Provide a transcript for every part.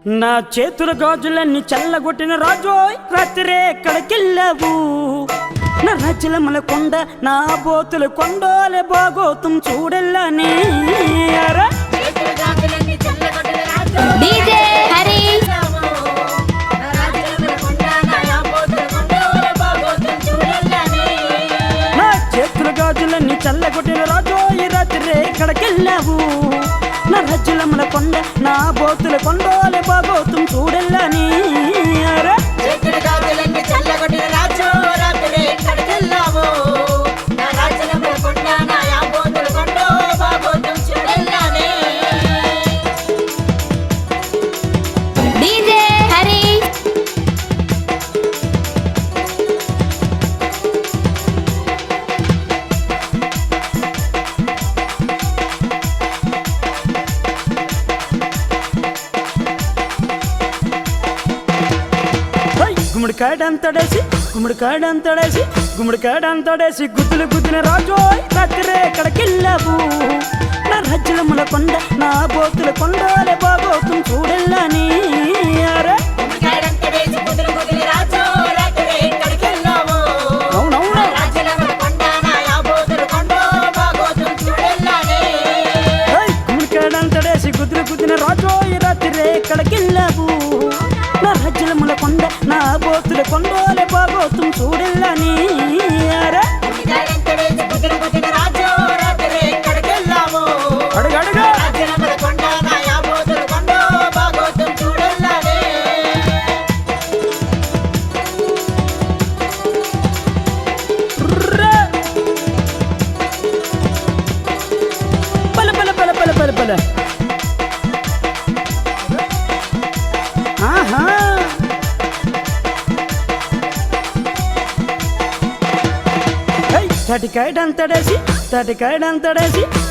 నా చేతుల గాజులన్నీ చల్లగొట్టిన రాజోయ్ రాత్రే ఎక్కడికెళ్ళావు నా రాజ్యలమల కొండ నా బోతుల కొండోలే బాగోతం చూడెళ్ళని డీజే హరి నా చేతుల గాజులన్నీ చల్లగొట్టిన రాజోయ్ రాత్రే ఎక్కడికెళ్ళావు నా రాజ్యలమల కొండ నా బోతుల కొండోలే బాగోతం చూడెళ్ళని డీజే హరి గుమ్మడికాడంతడేసి గుద్దులు గుద్దిన రాజోయ్ రాత్రే ఎక్కడికెళ్ళావు నా రాజ్యలముల కొండ నా బోతుల కొండలే బాగోతం చూడెళ్ళని అవునవును గుమ్మడికాడంతడేసి గుద్దులు గుద్దిన రాజోయ్ రాత్రే ఎక్కడికెళ్ళావు నా రాజ్యలముల కొండ నా బోతుల కొండలే బాగోతం చూడెళ్ళని అడుగడుగా పల పల పల పల పల పల ఆహా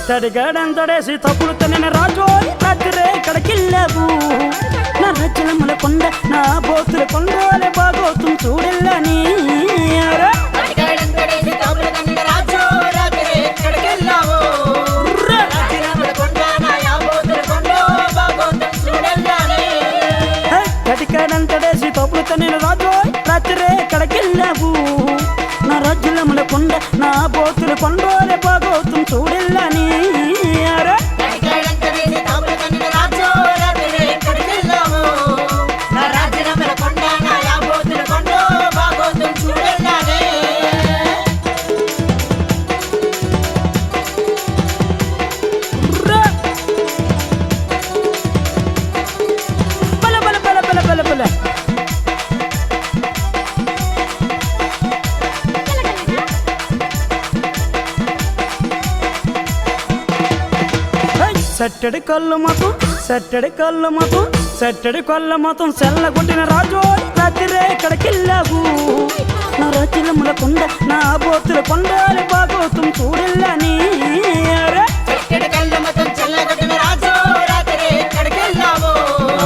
తటికాడంతడేసి తప్పుడు తన రాజోయ్ రాత్రే ఎక్కడికెళ్ళావు నా రాజ్యలముల కొండ నా బోతుల కొండలే బాగోతం చూడెళ్ళని తటికాడంతడేసి తప్పుడు తన రాజోయ్ రాత్రే ఎక్కడికెళ్ళావు నా రాజ్యలముల కొండ నా బోతుల కొండలే బాగోతం చూడెళ్ళని పల పల పల పల పల పల సట్టడి కళ్ళు మొత్తం సెల్లగొట్టిన రాజోయ్ రాత్రే ఎక్కడికెళ్ళావు నా రాజ్యలముల కొండ నా బోతుల కొండలే బాగోతం చూడెళ్ళని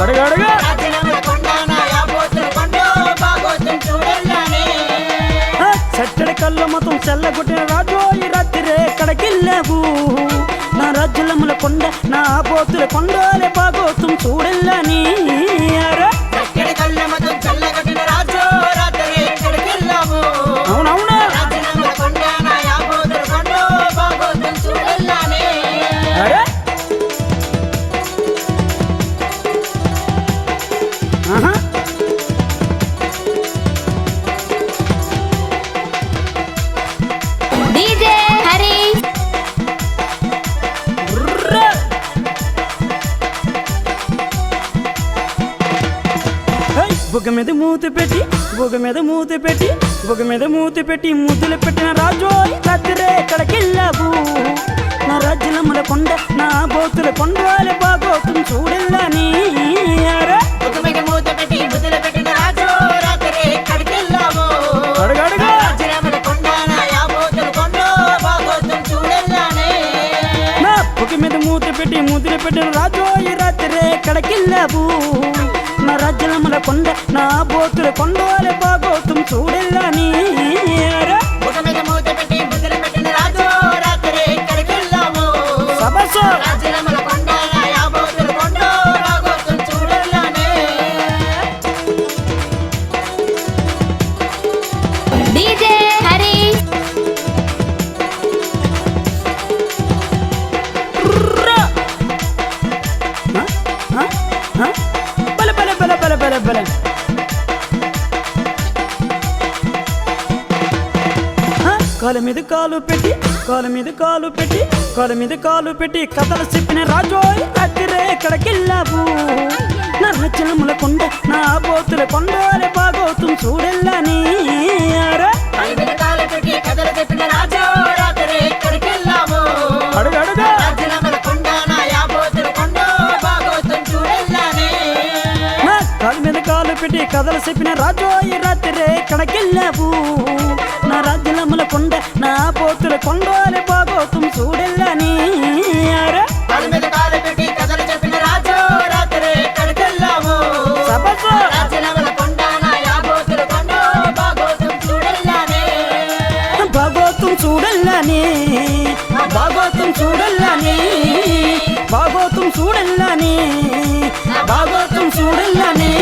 అడుగడుగా సట్టడి కళ్ళు మొత్తం సెల్లగొట్టిన రాజోయ్ రాత్రే ఎక్కడికెళ్ళావు నా రాజ్యలముల కొండ నా బోతుల కొండలే బాగోతం చూడెళ్ళని అవునవును అరే ఆహా డీజే హరి బుగ్గ మీద మూతి పెట్టి ముద్దులు పెట్టిన రాజోయ్ రాత్రే ఎక్కడికెళ్ళావు నా రాజ్యలముల కొండ నా బోతుల కొండలే బాగోతం చూడెళ్ళని అడుగడుగా నా బుగ్గ మీద మూతి పెట్టి ముద్దులు పెట్టిన రాజోయ్ రాత్రే ఎక్కడికెళ్ళావు నా రాజ్యలముల కొండ నా బోతుల కొండలే బాగోతం చూడెళ్ళని సబస బల బల బల బల బల బల కాలు మీద కాలు పెట్టి కాలు మీద కాలు పెట్టి కాలు మీద కాలు పెట్టి కథలు చెప్పిన రాజోయ్ రాత్రే ఎక్కడికెళ్ళావు నా రచనముల కొండ నా బోతుల కొండలే బాగోతుం చూడెల్లని అడుగడుగా కాలు మీద కాలు పెట్టి కథలు చెప్పిన రాజోయ్ రాత్రే ఎక్కడికెళ్ళావు నా రాజ్యలముల కొండ నా పోతుల కొండలే బాగోతుం చూడెల్లని బాగోతుం చూడెల్లని బాగోతుం చూడెల్లని బాగోతుం చూడెల్లని బాగోతుం చూడెల్లని